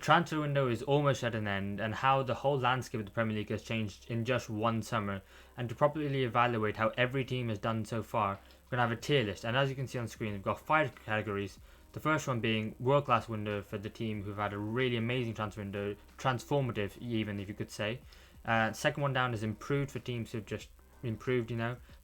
transfer window is almost at an end, and how the whole landscape of the Premier League has changed in just one summer. And to properly evaluate how every team has done so far, we're going to have a tier list. And as you can see on screen, we've got 5 categories. The first one being world class window for the team who've had a really amazing transfer window, transformative even if you could say. Second one down is improved for teams who've just improved,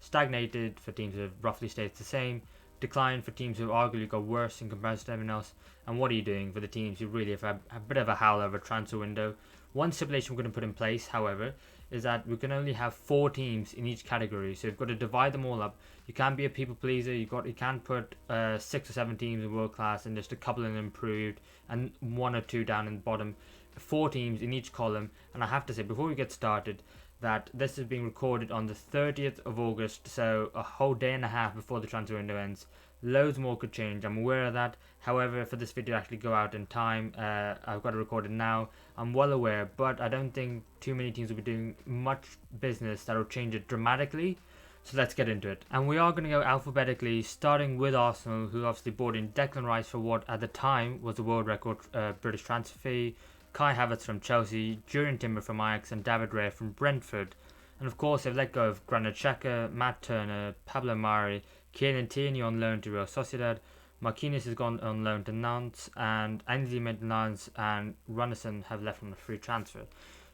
stagnated for teams who have roughly stayed the same, decline for teams who have arguably got worse in comparison to everyone else, and what are you doing for the teams who really have had a bit of a howl over a transfer window. One stipulation we're going to put in place, however, is that we can only have 4 teams in each category, so you've got to divide them all up. You can't be a people pleaser. You can't put 6 or 7 teams in world class and just a couple in improved and 1 or 2 down in the bottom. 4 teams in each column. And I have to say, before we get started, that this is being recorded on the 30th of August, so a whole day and a half before the transfer window ends. Loads more could change, I'm aware of that. However, for this video to actually go out in time, I've got to record it now. I'm well aware, but I don't think too many teams will be doing much business that will change it dramatically. So let's get into it. And we are going to go alphabetically, starting with Arsenal, who obviously brought in Declan Rice for what at the time was the world record British transfer fee, Kai Havertz from Chelsea, Jurgen Timber from Ajax, and David Raya from Brentford. And of course, they've let go of Granit Xhaka, Matt Turner, Pablo Mari, Kieran Tierney on loan to Real Sociedad, Marquinhos has gone on loan to Nantes, and Ainsley Maitland-Niles and Runnison have left on a free transfer.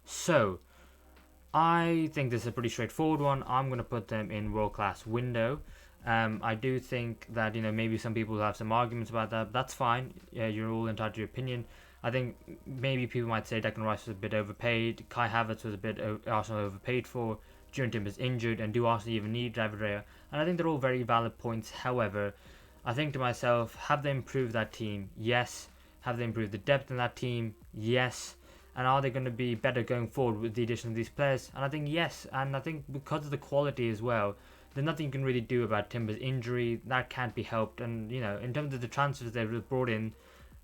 So, I think this is a pretty straightforward one. I'm going to put them in world-class window. I do think that, maybe some people have some arguments about that, but that's fine. Yeah, you're all entitled to your opinion. I think maybe people might say Declan Rice was a bit overpaid, Kai Havertz was a bit Arsenal overpaid for, Jurgen Timber's injured, and do Arsenal even need David Raya? And I think they're all very valid points. However, I think to myself, have they improved that team? Yes. Have they improved the depth in that team? Yes. And are they going to be better going forward with the addition of these players? And I think yes. And I think because of the quality as well, there's nothing you can really do about Timber's injury. That can't be helped. And, in terms of the transfers they've brought in,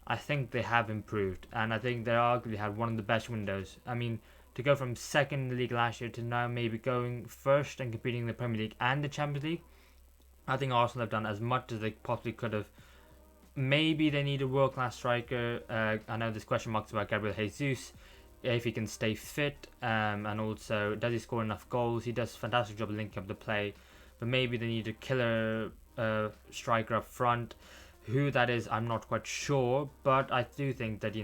I think they have improved. And I think they arguably had one of the best windows. I mean, to go from second in the league last year to now maybe going first and competing in the Premier League and the Champions League, I think Arsenal have done as much as they possibly could have. Maybe they need a world-class striker. I know there's question marks about Gabriel Jesus, if he can stay fit, and also does he score enough goals. He does a fantastic job of linking up the play, but maybe they need a killer striker up front. Who that is, I'm not quite sure, but I do think that,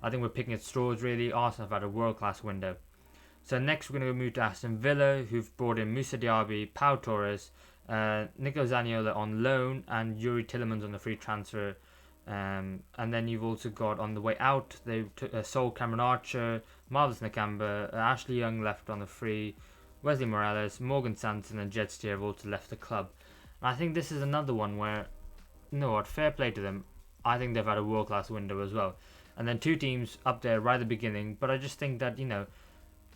I think we're picking at straws really. Arsenal have had a world-class window. So next we're going to move to Aston Villa, who've brought in Moussa Diaby, Pau Torres, Nico Zaniolo on loan, and Yuri Tillemans on the free transfer. And then you've also got on the way out, they sold Cameron Archer, Marvelous Nakamba, Ashley Young left on the free, Wesley Morales, Morgan Sanson, and Jed Steer have also left the club. And I think this is another one where, fair play to them. I think they've had a world-class window as well. And then 2 teams up there right at the beginning, but I just think that,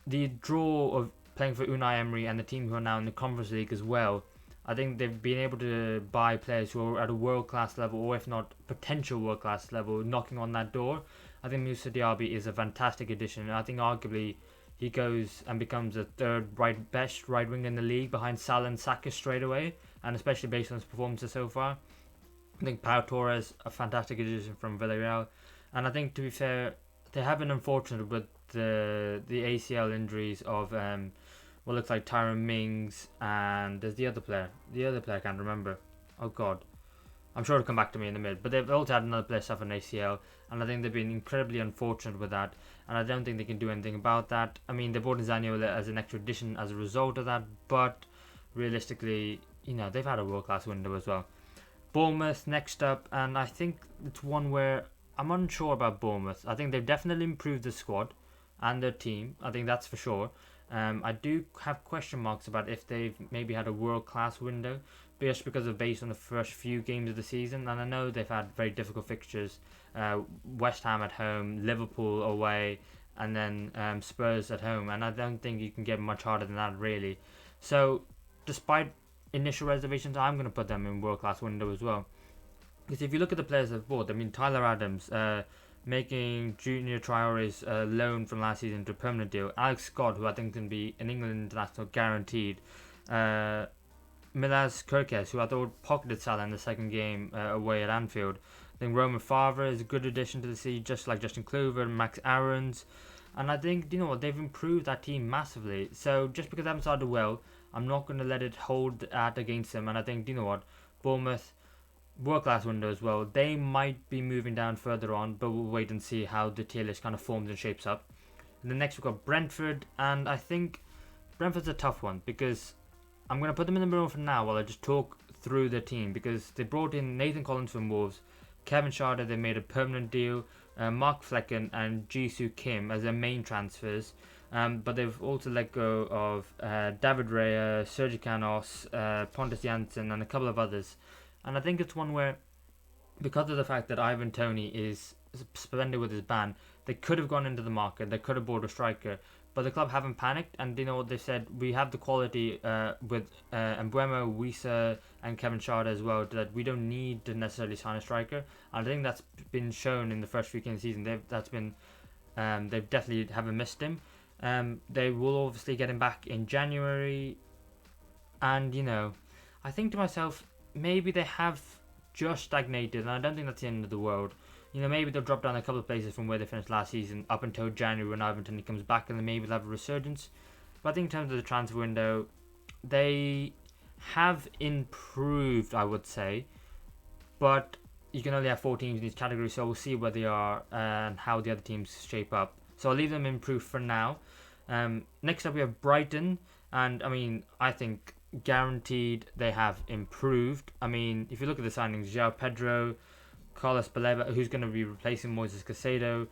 the draw of playing for Unai Emery and the team who are now in the Conference League as well, I think they've been able to buy players who are at a world-class level, or if not potential world-class level, knocking on that door. I think Moussa Diaby is a fantastic addition. I think arguably he goes and becomes the third best right winger in the league behind Salah and Saka straight away, and especially based on his performances so far. I think Pau Torres, a fantastic addition from Villarreal. And I think, to be fair, they have been unfortunate with the ACL injuries of what looks like Tyrone Mings, and there's the other player I can't remember. Oh god, I'm sure it'll come back to me in a minute. But they've also had another player suffer an ACL, and I think they've been incredibly unfortunate with that, and I don't think they can do anything about that. I mean, they brought in Zaniolo as an extra addition as a result of that, but realistically, they've had a world-class window as well. Bournemouth next up, and I think it's one where I'm unsure about Bournemouth. I think they've definitely improved the squad and their team. I think that's for sure. I do have question marks about if they've maybe had a world-class window, just because of based on the first few games of the season. And I know they've had very difficult fixtures. West Ham at home, Liverpool away, and then Spurs at home. And I don't think you can get much harder than that, really. So, despite initial reservations, I'm going to put them in world-class window as well. Because if you look at the players they've bought, I mean, Tyler Adams, making Junior Traore's loan from last season to a permanent deal. Alex Scott, who I think can be an England international guaranteed. Milaz Kirkes, who I thought pocketed Salah in the second game away at Anfield. I think Roman Favre is a good addition to the team, just like Justin Kluivert and Max Aarons. And I think, you know what, they've improved that team massively. So just because they haven't started well, I'm not going to let it hold that against them. And I think, you know what, Bournemouth, world-class window as well. They might be moving down further on, but we'll wait and see how the tier list kind of forms and shapes up. And then next we've got Brentford, and I think Brentford's a tough one because I'm going to put them in the middle for now while I just talk through the team, because they brought in Nathan Collins from Wolves, Kevin Schade, they made a permanent deal, Mark Flecken and Jisoo Kim as their main transfers. But they've also let go of David Raya, Sergi Canos, Pontus Janssen and a couple of others. And I think it's one where, because of the fact that Ivan Toney is suspended with his ban, they could have gone into the market, they could have bought a striker, but the club haven't panicked, and you know what they said, we have the quality with Mbuemo, Wisa and Kevin Schade as well, that we don't need to necessarily sign a striker. And I think that's been shown in the first few games of the season. They definitely haven't missed him. They will obviously get him back in January, and you know, I think to myself, maybe they have just stagnated, and I don't think that's the end of the world. You know, maybe they'll drop down a couple of places from where they finished last season up until January when Ivan Toney comes back, and then maybe they'll have a resurgence. But I think in terms of the transfer window, they have improved, I would say. But you can only have 4 teams in each category, so we'll see where they are and how the other teams shape up. So I'll leave them improved for now. Next up we have Brighton, and I mean, I think guaranteed they have improved. I mean, if you look at the signings, João Pedro, Carlos Baleva, who's going to be replacing Moises Caicedo,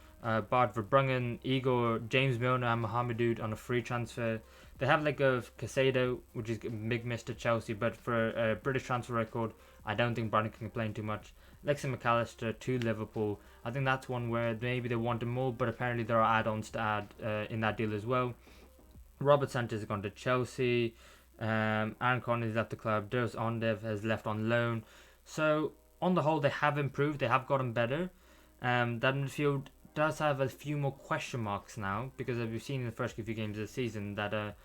Bart Verbruggen, Igor, James Milner and Mohamedou on a free transfer. They have like a Caicedo, which is a big miss to Chelsea, but for a British transfer record, I don't think Brighton can complain too much. Lexi McAllister to Liverpool. I think that's one where maybe they wanted more, but apparently there are add-ons to add in that deal as well. Robert Sanchez has gone to Chelsea. Aaron Connolly has left the club. Durs Ondev has left on loan. So on the whole, they have improved. They have gotten better. That midfield does have a few more question marks now, because as we've seen in the first few games of the season that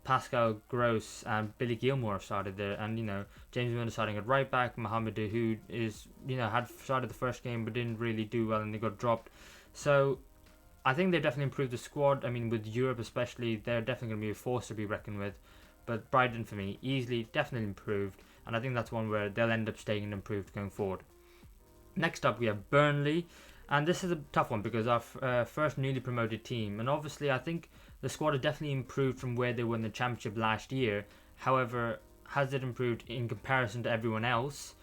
Pascal Gross and Billy Gilmore have started there, and you know, James Milner starting at right back, Mohamedou, who is, you know, had started the first game but didn't really do well and they got dropped. So I think they've definitely improved the squad. I mean, with Europe especially, they're definitely going to be a force to be reckoned with. But Brighton, for me, easily, definitely improved. And I think that's one where they'll end up staying improved going forward. Next up, we have Burnley. And this is a tough one because our first newly promoted team. And obviously, I think the squad has definitely improved from where they were in the Championship last year. However, has it improved in comparison to everyone else?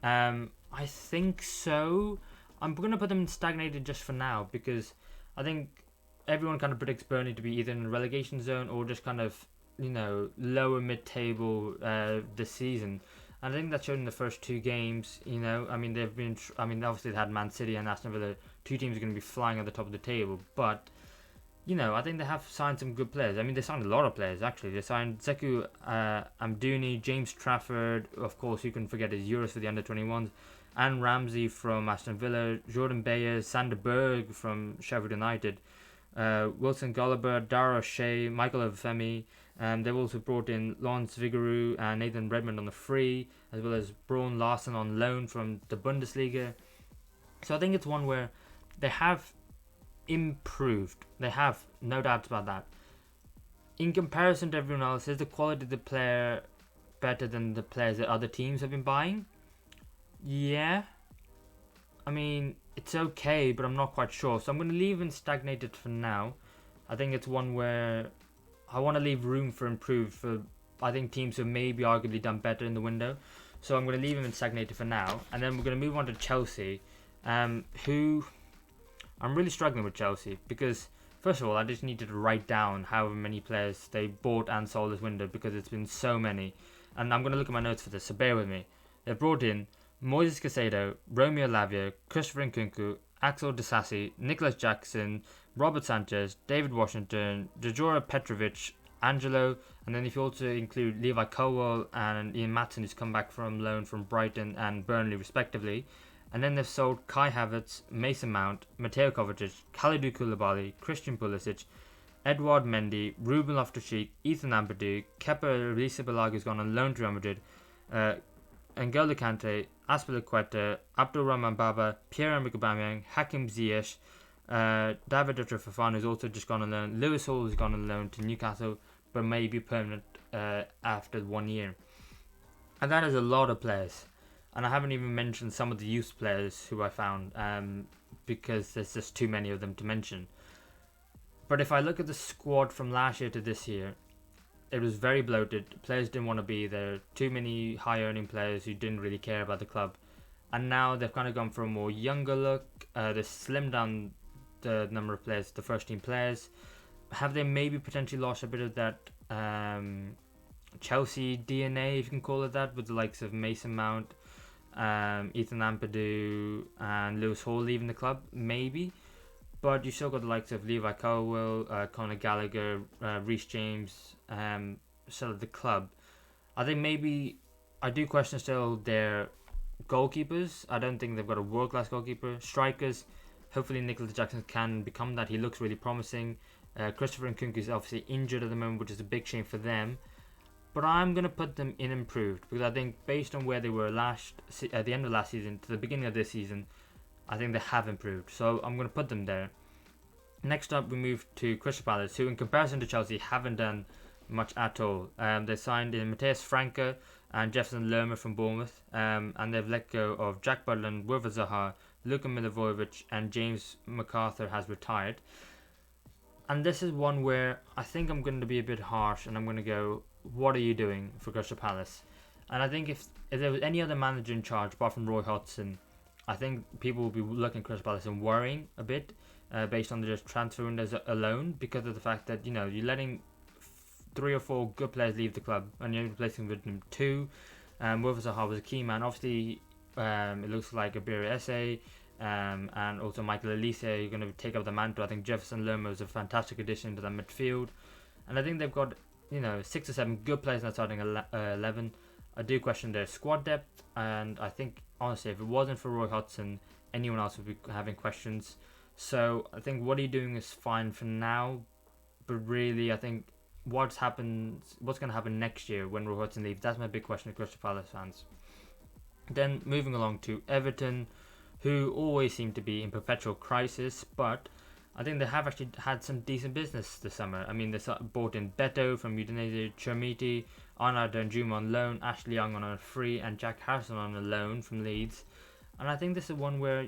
I think so. I'm going to put them stagnated just for now, because I think everyone kind of predicts Burnley to be either in the relegation zone or just kind of, you know, lower mid-table this season. And I think that's shown in the first 2 games. You know, I mean, obviously they had Man City and Aston Villa, 2 teams are going to be flying at the top of the table. But, you know, I think they have signed some good players. I mean, they signed a lot of players, actually. They signed Zekou Amdouni, James Trafford, of course, you can forget his Euros for the under-21s, Anne Ramsey from Aston Villa, Jordan Bayers, Sander Berg from Sheffield United, Wilson Gulliver, Dara O'Shea, Michael Ovefemi. They've also brought in Lawrence Vigouroux and Nathan Redmond on the free, as well as Braun Larson on loan from the Bundesliga. So I think it's one where they have improved. They have, no doubts about that. In comparison to everyone else, is the quality of the player better than the players that other teams have been buying? Yeah. I mean, it's okay, but I'm not quite sure. So I'm going to leave them stagnated for now. I think it's one where I want to leave room for improve for, I think, teams who maybe arguably done better in the window. So I'm going to leave them in stagnated for now. And then we're going to move on to Chelsea, who I'm really struggling with Chelsea because, first of all, I just needed to write down however many players they bought and sold this window because it's been so many. And I'm going to look at my notes for this, so bear with me. They've brought in Moises Caicedo, Romeo Lavia, Christopher Nkunku, Axel Disasi, Nicholas Jackson, Robert Sanchez, David Washington, Djordje Petrovic, Angelo, and then if you also include Levi Colwell and Ian Matson, who's come back from loan from Brighton and Burnley respectively. And then they've sold Kai Havertz, Mason Mount, Mateo Kovacic, Kalidou Koulibaly, Christian Pulisic, Edouard Mendy, Ruben Loftus-Cheek, Ethan Ampadu, Kepa Arrizabalaga has gone on loan to Real Madrid, N'Golo Kante, Aspilicueta, Abdulrahman Baba, Pierre-Emerick Aubameyang, Hakim Ziyech, David Fofana has also just gone on loan. Lewis Hall has gone on loan to Newcastle, but may be permanent after 1 year. And that is a lot of players. And I haven't even mentioned some of the youth players who I found, because there's just too many of them to mention. But if I look at the squad from last year to this year, it was very bloated. Players didn't want to be there. Too many high-earning players who didn't really care about the club. And now they've kind of gone for a more younger look. They've slimmed down the number of players, the first team players. Have they maybe potentially lost a bit of that Chelsea DNA, if you can call it that, with the likes of Mason Mount, Ethan Ampadu, and Lewis Hall leaving the club? Maybe. But you still got the likes of Levi Colwill, Conor Gallagher, Reece James, still at the club. I think maybe I do question still their goalkeepers. I don't think they've got a world-class goalkeeper. Strikers, hopefully Nicholas Jackson can become that. He looks really promising. Christopher Nkunku is obviously injured at the moment, which is a big shame for them. But I'm going to put them in improved, because I think based on where they were at the end of last season to the beginning of this season, I think they have improved. So I'm going to put them there. Next up, we move to Crystal Palace, who in comparison to Chelsea haven't done much at all. They signed in Mateus Franca and Jefferson Lerma from Bournemouth, and they've let go of Jack Butland, Wilfred Zaha, Luka Milivojevic, and James MacArthur has retired. And this is one where I think I'm going to be a bit harsh, and I'm going to go, what are you doing for Crystal Palace? And I think if there was any other manager in charge apart from Roy Hodgson, I think people will be looking at Crystal Palace and worrying a bit based on the just transfer windows alone, because of the fact that, you know, you're letting 3 or 4 good players leave the club and you're replacing with them 2. Wilfred Zaha was a key man. Obviously, it looks like Abiri Esse and also Michael Elise are going to take up the mantle. I think Jefferson Lerma was a fantastic addition to that midfield. And I think they've got, 6 or 7 good players in that starting 11. I do question their squad depth, and I think, honestly, if it wasn't for Roy Hodgson, anyone else would be having questions. So I think what are you doing is fine for now, but really I think what's going to happen next year when Roy Hodgson leaves, that's my big question to Crystal Palace fans. Then moving along to Everton, who always seem to be in perpetual crisis, but I think they have actually had some decent business this summer. I mean, they bought in Beto from Udinese, Chermiti, Arnaud Danjuma on loan, Ashley Young on a free, and Jack Harrison on a loan from Leeds. And I think this is one where,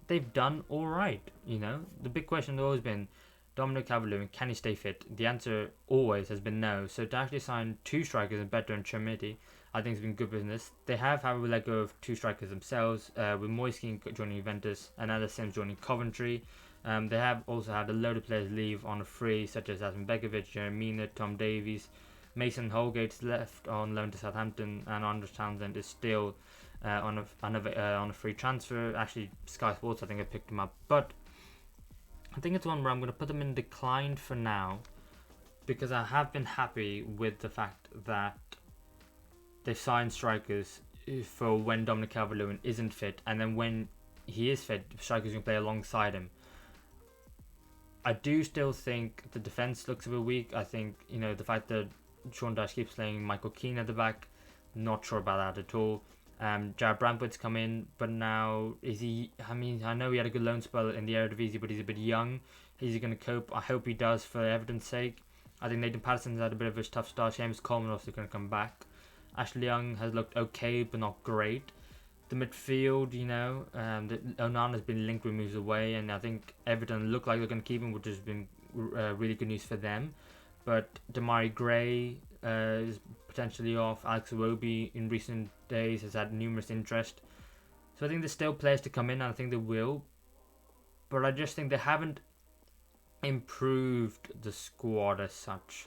they've done alright. The big question has always been, Dominic Calvert-Lewin, can he stay fit? The answer always has been no. So to actually sign 2 strikers in Beto and Chermiti, I think it's been good business. They have, however, let go of 2 strikers themselves, with Moiskin joining Juventus and Ella Sims joining Coventry. They have also had a load of players leave on a free, such as Asmin Begovic, Jeremina, Tom Davies. Mason Holgate's left on loan to Southampton, and Andres Townsend is still on a free transfer. Actually, Sky Sports, I think, have picked him up. But I think it's one where I'm going to put them in decline for now, because I have been happy with the fact that they've signed strikers for when Dominic Calvert-Lewin isn't fit, and then when he is fit, strikers can play alongside him. I do still think the defence looks a bit weak. I think, the fact that Sean Dyche keeps playing Michael Keane at the back, not sure about that at all. Jared Brantwood's come in, but now is he? I mean, I know he had a good loan spell in the Eredivisie, but he's a bit young. Is he going to cope? I hope he does for Everton's sake. I think Nathan Patterson's had a bit of a tough start. James Coleman also going to come back. Ashley Young has looked okay, but not great. The midfield, Onana's been linked with moves away, and I think Everton look like they're going to keep him, which has been really good news for them. But Damari Gray is potentially off. Alex Iwobi in recent days has had numerous interest. So I think there's still players to come in, and I think they will. But I just think they haven't improved the squad as such.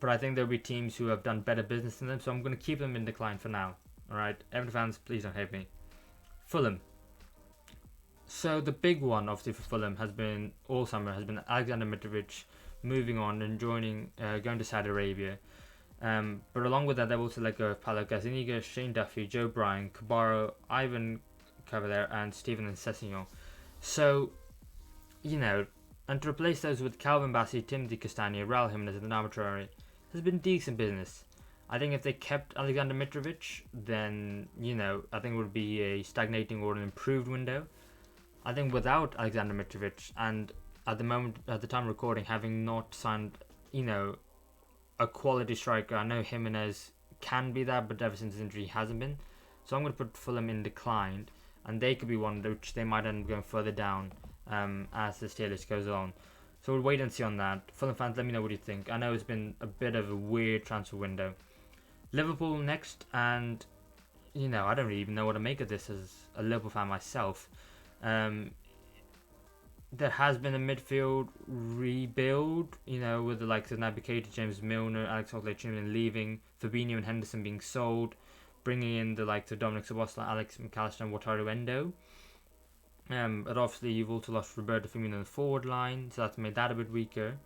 But I think there'll be teams who have done better business than them, so I'm going to keep them in decline for now. Alright, Everton fans, please don't hate me. Fulham. So the big one, obviously, for Fulham all summer has been Alexander Mitrovic moving on and going to Saudi Arabia. But along with that, they've also let go of Paulo Gazzaniga, Shane Duffy, Joe Bryan, Cabarro, Ivan Cavalier, and Stephen Sessegnon. So, and to replace those with Calvin Bassey, Timothy Castagne, Raul Jimenez, and Arbitrary has been decent business. I think if they kept Alexander Mitrovic, then, I think it would be a stagnating or an improved window. I think without Alexander Mitrovic, and at the time of recording, having not signed, a quality striker, I know Jimenez can be that, but ever since his injury, he hasn't been. So I'm going to put Fulham in decline, and they could be one which they might end up going further down as this tier list goes on. So we'll wait and see on that. Fulham fans, let me know what you think. I know it's been a bit of a weird transfer window. Liverpool next, and I don't really even know what to make of this as a Liverpool fan myself. There has been a midfield rebuild, with the likes of Naby Keita, James Milner, Alex Oxlade-Chamberlain leaving, Fabinho and Henderson being sold, bringing in the likes of Dominic Szoboszlai, Alex McAllister and Wataru Endo. But obviously you've also lost Roberto Firmino on the forward line, so that's made that a bit weaker.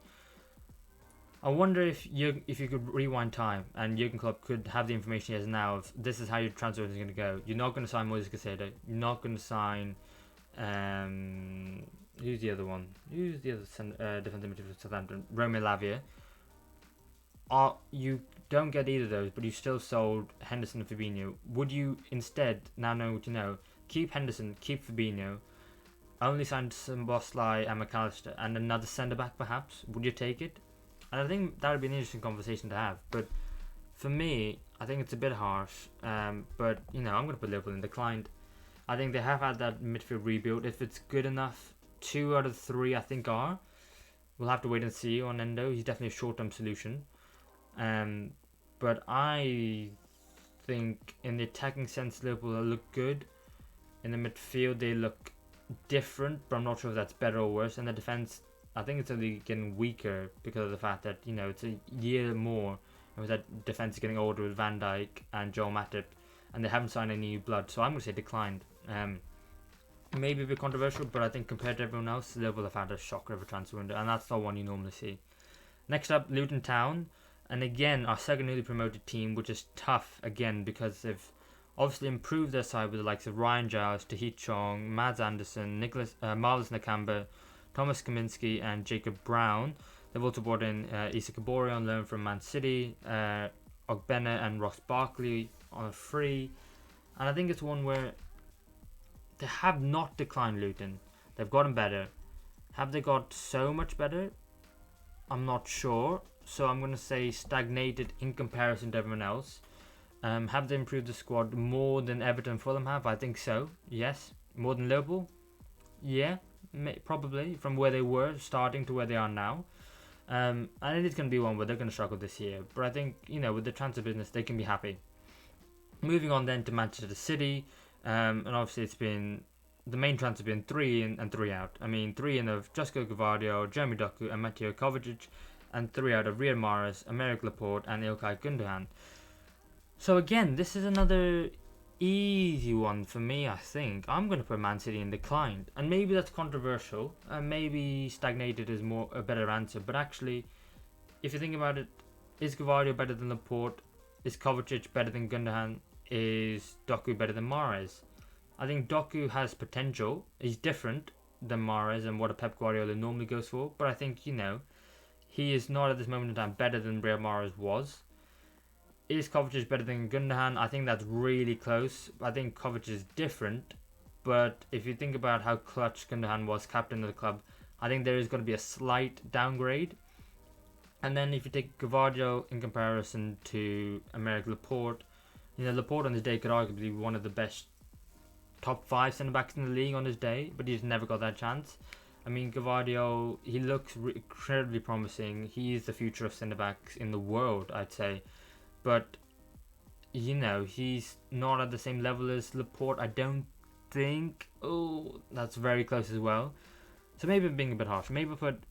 I wonder if you could rewind time and Jurgen Klopp could have the information he has now of this is how your transfer is going to go. You're not going to sign Moises Caicedo. You're not going to sign... who's the other one? Who's the other defensive midfielder for Southampton? Romeo Lavia. You don't get either of those, but you still sold Henderson and Fabinho. Would you instead, now know what you know, keep Henderson, keep Fabinho, only sign Szoboszlai and McAllister, and another centre-back perhaps? Would you take it? And I think that would be an interesting conversation to have. But for me, I think it's a bit harsh. But, I'm going to put Liverpool in declined. I think they have had that midfield rebuild. If it's good enough, 2 out of 3 I think are. We'll have to wait and see on Endo. He's definitely a short-term solution. But I think in the attacking sense, Liverpool look good. In the midfield, they look different, but I'm not sure if that's better or worse. And the defence, I think it's only getting weaker because of the fact that, it's a year more. And with that defence getting older with Van Dijk and Joel Matip. And they haven't signed any new blood. So I'm going to say declined. Maybe a bit controversial, but I think compared to everyone else, Liverpool have had a shocker of a transfer window. And that's not one you normally see. Next up, Luton Town. And again, our second newly promoted team, which is tough again because they've obviously improved their side with the likes of Ryan Giles, Tahith Chong, Mads Anderson, Marvelous Nakamba, Thomas Kaminski and Jacob Brown. They've also brought in Issa Kabori on loan from Man City, Ogbene and Ross Barkley on a free. And I think it's one where they have not declined Luton. They've gotten better. Have they got so much better? I'm not sure. So I'm going to say stagnated in comparison to everyone else. Have they improved the squad more than Everton and Fulham have? I think so. Yes. More than Liverpool? Yeah. Probably. From where they were starting to where they are now. And it is going to be one where they're going to struggle this year. But I think, with the transfer business, they can be happy. Moving on then to Manchester City. And obviously it's been... The main transfer has been 3 in and 3 out. I mean, 3 in of Josko Gvardiol, Jeremy Doku and Mateo Kovacic. And 3 out of Riyad Mahrez, Aymeric Laporte and Ilkay Gundogan. So again, this is another easy one for me, I think. I'm going to put Man City in decline. And maybe that's controversial. And maybe stagnated is a better answer. But actually, if you think about it, is Gvardiol better than Laporte? Is Kovacic better than Gundogan? Is Doku better than Mahrez? I think Doku has potential. He's different than Mahrez and what a Pep Guardiola normally goes for. But I think, he is not at this moment in time better than Riyad Mahrez was. Is Kovacic better than Gundogan? I think that's really close. I think Kovacic is different. But if you think about how clutch Gundogan was, captain of the club, I think there is going to be a slight downgrade. And then if you take Gvardiol in comparison to Aymeric Laporte, Laporte on his day could arguably be one of the best top 5 centre-backs in the league on his day, but he's never got that chance. I mean, Gvardiol, he looks incredibly promising. He is the future of centre-backs in the world, I'd say. But, he's not at the same level as Laporte, I don't think. Oh, that's very close as well. So maybe I'm being a bit harsh. Maybe I put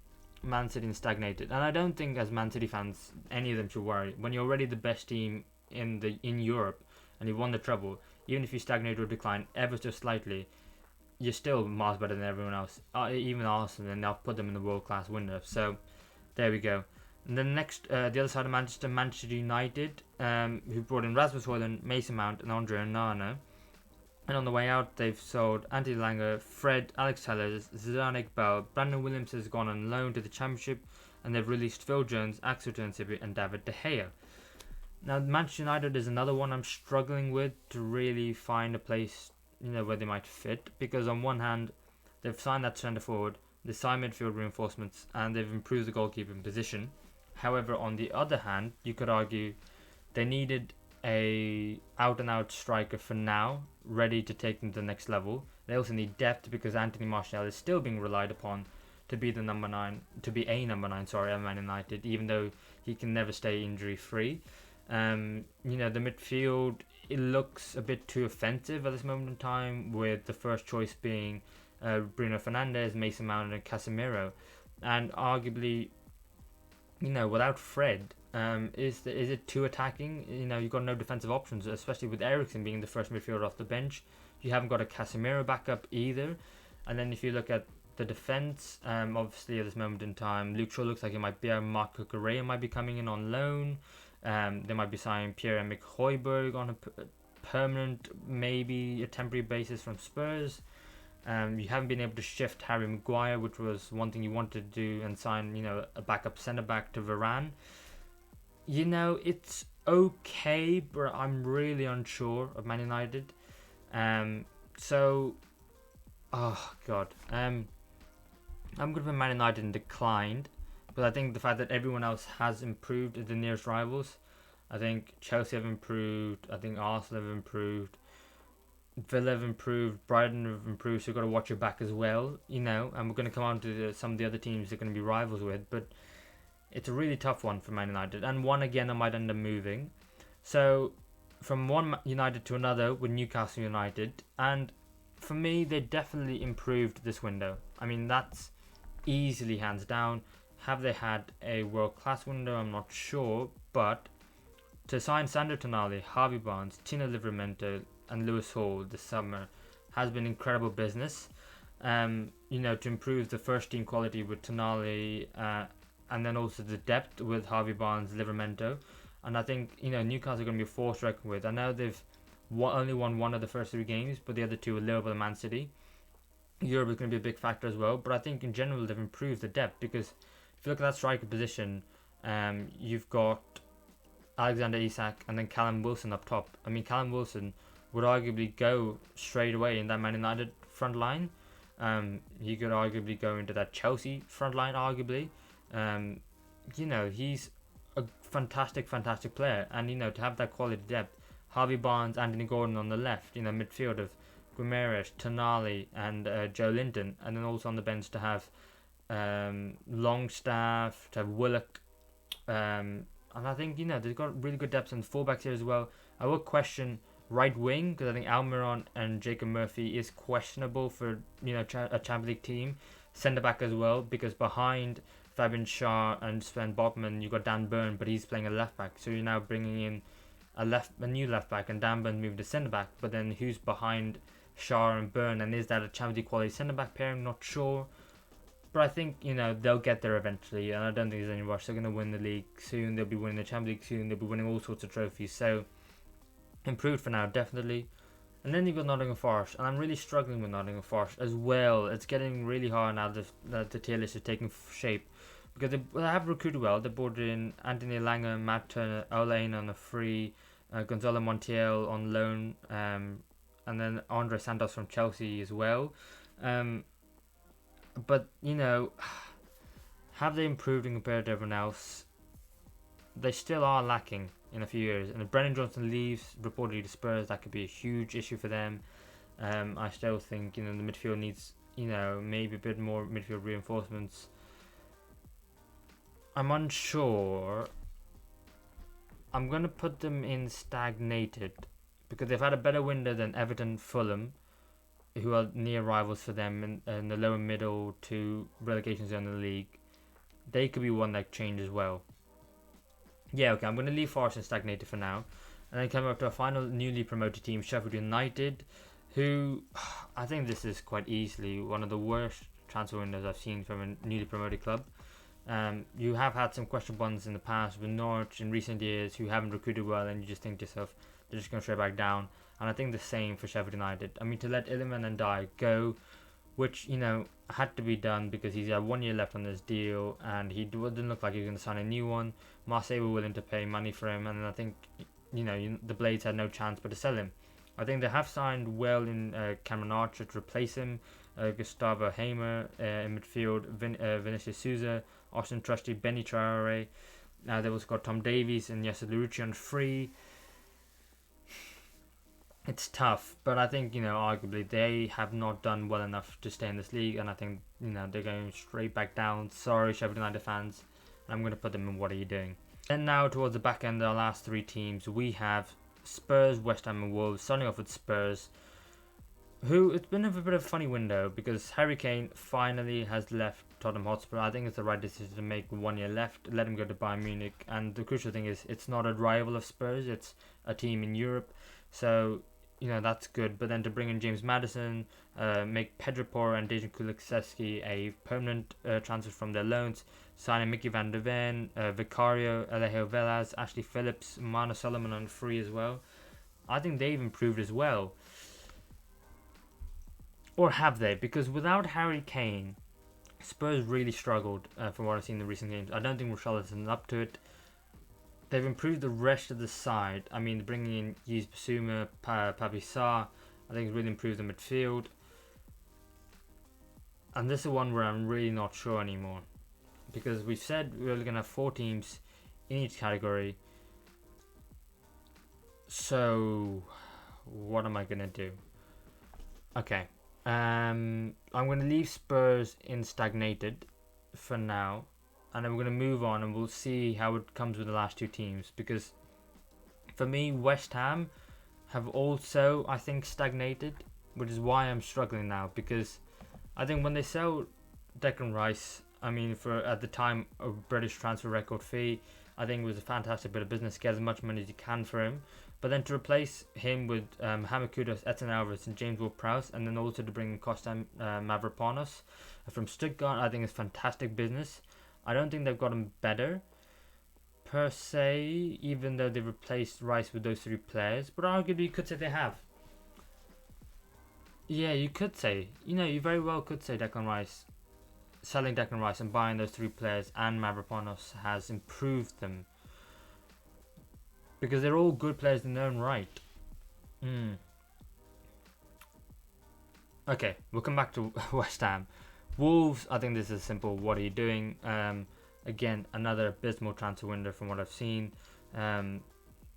Man City in stagnated. And I don't think as Man City fans, any of them should worry. When you're already the best team in Europe and you've won the treble, even if you stagnate or decline ever so slightly, you're still miles better than everyone else. Even Arsenal, and I'll put them in the world-class window. So, there we go. And then next, the other side of Manchester United, who brought in Rasmus Højlund, Mason Mount and Andre Onana. And on the way out, they've sold Anthony Langer, Fred, Alex Telles, Zidane Iqbal, Brandon Williams has gone on loan to the Championship, and they've released Phil Jones, Axel Tuanzebe and David De Gea. Now, Manchester United is another one I'm struggling with to really find a place, where they might fit. Because on one hand, they've signed that centre forward, they signed midfield reinforcements, and they've improved the goalkeeping position. However, on the other hand, you could argue they needed a out and out striker for now, ready to take them to the next level. They also need depth because Anthony Martial is still being relied upon to be the number nine, to be a number nine. Sorry, at Man United, even though he can never stay injury free. The midfield, it looks a bit too offensive at this moment in time, with the first choice being Bruno Fernandes, Mason Mount, and Casemiro, and arguably, without Fred, is it too attacking? You've got no defensive options, especially with Eriksen being the first midfielder off the bench. You haven't got a Casemiro backup either, and then if you look at the defense, obviously at this moment in time, Luke Shaw looks like he might be out. Marco Correa might be coming in on loan. They might be signing Pierre-Emerick Højbjerg on a permanent, maybe a temporary basis from Spurs. You haven't been able to shift Harry Maguire, which was one thing you wanted to do, and sign, a backup centre-back to Varane. It's okay, but I'm really unsure of Man United. Oh, God. I'm going to put Man United in declined, but I think the fact that everyone else has improved is the nearest rivals. I think Chelsea have improved. I think Arsenal have improved. Villa have improved. Brighton have improved. So you've got to watch your back as well, and we're going to come on to some of the other teams they're going to be rivals with, but it's a really tough one for Man United, and one again I might end up moving. So from one United to another with Newcastle United, and for me they definitely improved this window. I mean, that's easily hands down. Have they had a world-class window? I'm not sure, but to sign Sandro Tonali, Harvey Barnes, Tino Livramento, and Lewis Hall this summer has been incredible business. To improve the first team quality with Tonali, and then also the depth with Harvey Barnes, Livramento, and I think Newcastle are going to be a force to reckon with. I know they've only won one of the first 3 games, but the other 2 are Liverpool and Man City. Europe is going to be a big factor as well, but I think in general they've improved the depth, because if you look at that striker position, you've got Alexander Isak and then Callum Wilson up top. I mean, Callum Wilson would arguably go straight away in that Man United front line. He could arguably go into that Chelsea front line, arguably. He's a fantastic player, and to have that quality depth, Harvey Barnes, Anthony Gordon on the left, midfield of Guimaraes, Tonali, and Joe Linton, and then also on the bench to have Longstaff, to have Willock, and I think they've got really good depth in the fullbacks here as well. I would question right wing, because I think Almiron and Jacob Murphy is questionable for a Champions League team. Centre back as well, because behind Fabian Schär and Sven Botman you've got Dan Burn, but he's playing a left back, so you're now bringing in a new left back, and Dan Burn moved to centre back. But then who's behind Schär and Burn, and is that a Champions League quality centre back pairing? Not sure. But I think, they'll get there eventually, and I don't think there's any rush. They're going to win the league soon, they'll be winning the Champions League soon, they'll be winning all sorts of trophies. So, improved for now, definitely. And then you've got Nottingham Forest, and I'm really struggling with Nottingham Forest as well. It's getting really hard now that the tier list is taking shape, because they have recruited well. They brought in Anthony Langer, Matt Turner, Olaine on a free, Gonzalo Montiel on loan, and then Andre Santos from Chelsea as well. But, have they improved compared to everyone else? They still are lacking in a few years. And if Brennan Johnson leaves, reportedly to Spurs, that could be a huge issue for them. I still think, the midfield needs, maybe a bit more midfield reinforcements. I'm unsure. I'm going to put them in stagnated, because they've had a better window than Everton, Fulham, who are near rivals for them in the lower middle to relegation zone in the league. They could be one that change as well. Yeah, okay, I'm going to leave Forest and stagnated for now. And then come up to a final newly promoted team, Sheffield United, who I think this is quite easily one of the worst transfer windows I've seen from a newly promoted club. You have had some questionable ones in the past with Norwich in recent years who haven't recruited well, and you just think to yourself, they're just going straight back down. And I think the same for Sheffield United. I mean, to let Iliman and Dye go which, had to be done because he's had 1 year left on this deal and he didn't look like he was going to sign a new one. Marseille were willing to pay money for him, and I think, the Blades had no chance but to sell him. I think they have signed well in Cameron Archer to replace him, Gustavo Hamer in midfield, Vinicius Souza, Austin Trusty, Benny Traore. They've also got Tom Davies and Yasser Larouci on free. It's tough, but I think, arguably they have not done well enough to stay in this league, and I think, they're going straight back down. Sorry, Sheffield United fans. I'm going to put them in what are you doing. And now towards the back end of our last three teams, we have Spurs, West Ham and Wolves. Starting off with Spurs, who, it's been a bit of a funny window because Harry Kane finally has left Tottenham Hotspur. I think it's the right decision to make. 1 year left, let him go to Bayern Munich, and the crucial thing is it's not a rival of Spurs, it's a team in Europe, so that's good. But then to bring in James Maddison, make Pedro Porro and Dejan Kulusevski a permanent transfer from their loans, signing Mickey van der Ven, Vicario, Alejo Velas, Ashley Phillips, Mano Solomon on free as well. I think they've improved as well. Or have they? Because without Harry Kane, Spurs really struggled from what I've seen in the recent games. I don't think Richarlison's up to it. They've improved the rest of the side. I mean, bringing in Yves Bissouma, Papi Sarr, I think it's really improved the midfield. And this is one where I'm really not sure anymore. Because we've said we're going to have 4 teams in each category. So, what am I going to do? Okay. I'm going to leave Spurs in stagnated for now. And then we're going to move on and we'll see how it comes with the last 2 teams. Because for me, West Ham have also, I think, stagnated. Which is why I'm struggling now. Because I think when they sell Declan Rice, I mean, for at the time a British transfer record fee, I think it was a fantastic bit of business. Get as much money as you can for him. But then to replace him with Hamakudos, Ethan Alvarez and James Ward-Prowse, and then also to bring in Kostas Mavropanos from Stuttgart, I think it's fantastic business. I don't think they've gotten better, per se, even though they've replaced Rice with those 3 players. But arguably, you could say they have. Yeah, you could say. You very well could say Declan Rice. Selling Declan Rice and buying those 3 players and Mavropanos has improved them. Because they're all good players in their own right. Okay, we'll come back to West Ham. Wolves, I think this is simple. What are you doing? Again, another abysmal transfer window from what I've seen.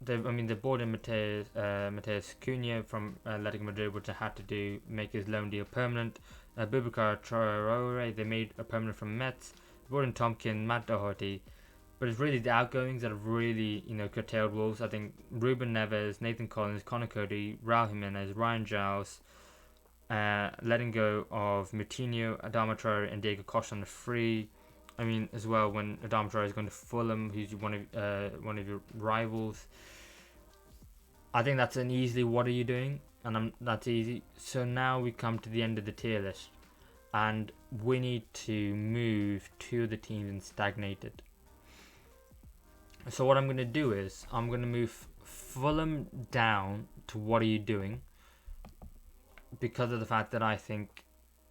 They bought in Mateus Cunha from Atletico Madrid, which they had to do, make his loan deal permanent. Boubacar Traore, they made a permanent from Metz. They brought in Tompkin, Matt Doherty. But it's really the outgoings that have really, curtailed Wolves. I think Ruben Neves, Nathan Collins, Conor Cody, Raul Jimenez, Ryan Giles, letting go of Moutinho, Adama Traore and Diego Costa on the free. I mean, as well, when Adama Traore is going to Fulham, who's one of your rivals. I think that's an easily what are you doing? And that's easy. So now we come to the end of the tier list. And we need to move to the teams in stagnated. So what I'm going to do is, I'm going to move Fulham down to what are you doing? Because of the fact that I think,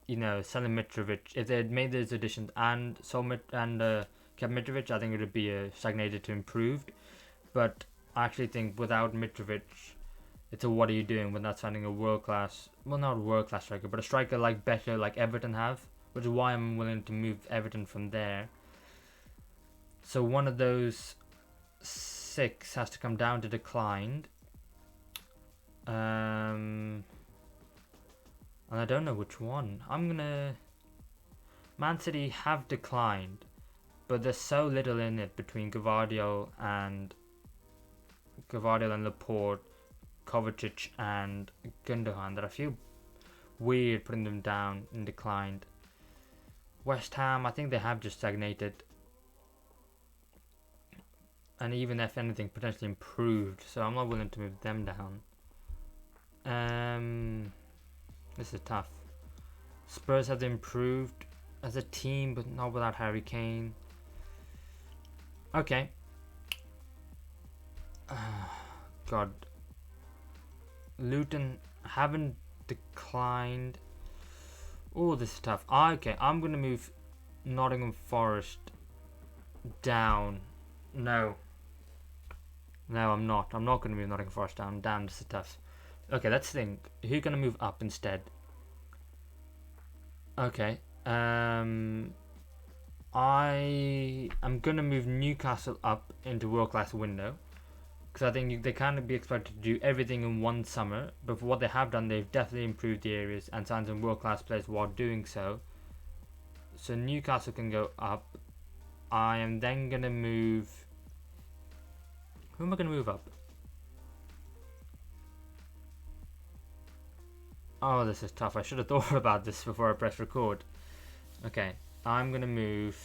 selling Mitrovic, if they had made those additions and kept Mitrovic, I think it would be a stagnated to improved. But I actually think without Mitrovic, it's a what are you doing when that's finding a world-class, well, not a world-class striker, but a striker like Becker, like Everton have, which is why I'm willing to move Everton from there. So one of those 6 has to come down to declined. And I don't know which one. Man City have declined, but there's so little in it between Gvardiol and Laporte, Kovacic and Gundogan that I feel weird putting them down in declined. West Ham, I think they have just stagnated. And even if anything, potentially improved. So I'm not willing to move them down. This is tough. Spurs have improved as a team, but not without Harry Kane. Okay. God. Luton haven't declined. Oh, this is tough. Okay, I'm going to move Nottingham Forest down. No. No, I'm not. I'm not going to move Nottingham Forest down. Damn, this is tough. Okay, let's think. Who's going to move up instead? Okay. I am going to move Newcastle up into world class window. Because I think they can't be expected to do everything in one summer. But for what they have done, they've definitely improved the areas and signed some world class players while doing so. So Newcastle can go up. I am then going to move... Who am I going to move up? Oh, this is tough. I should have thought about this before I press record. Okay, I'm going to move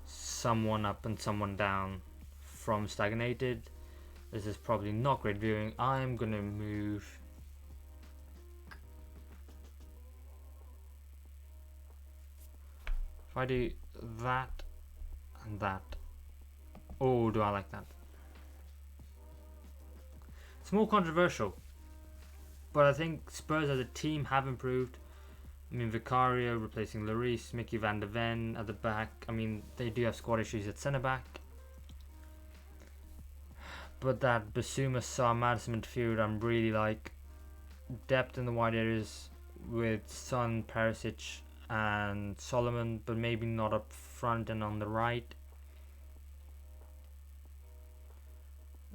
someone up and someone down from stagnated. This is probably not great viewing. I'm going to move... If I do that and that. Oh, do I like that? It's more controversial. But I think Spurs as a team have improved. I mean, Vicario replacing Lloris, Mickey van der Ven at the back. I mean, they do have squad issues at centre-back. But that Basuma, Sarr, Madison midfield, I'm really like. Depth in the wide areas with Son, Perisic and Solomon, but maybe not up front and on the right.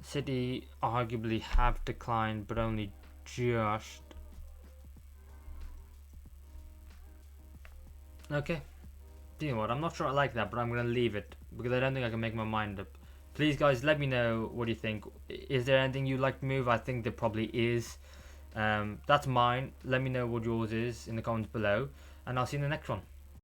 City arguably have declined, but only just. Okay. You know what? I'm not sure I like that, but I'm going to leave it because I don't think I can make my mind up. Please, guys, let me know what you think. Is there anything you'd like to move? I think there probably is. That's mine. Let me know what yours is in the comments below, and I'll see you in the next one.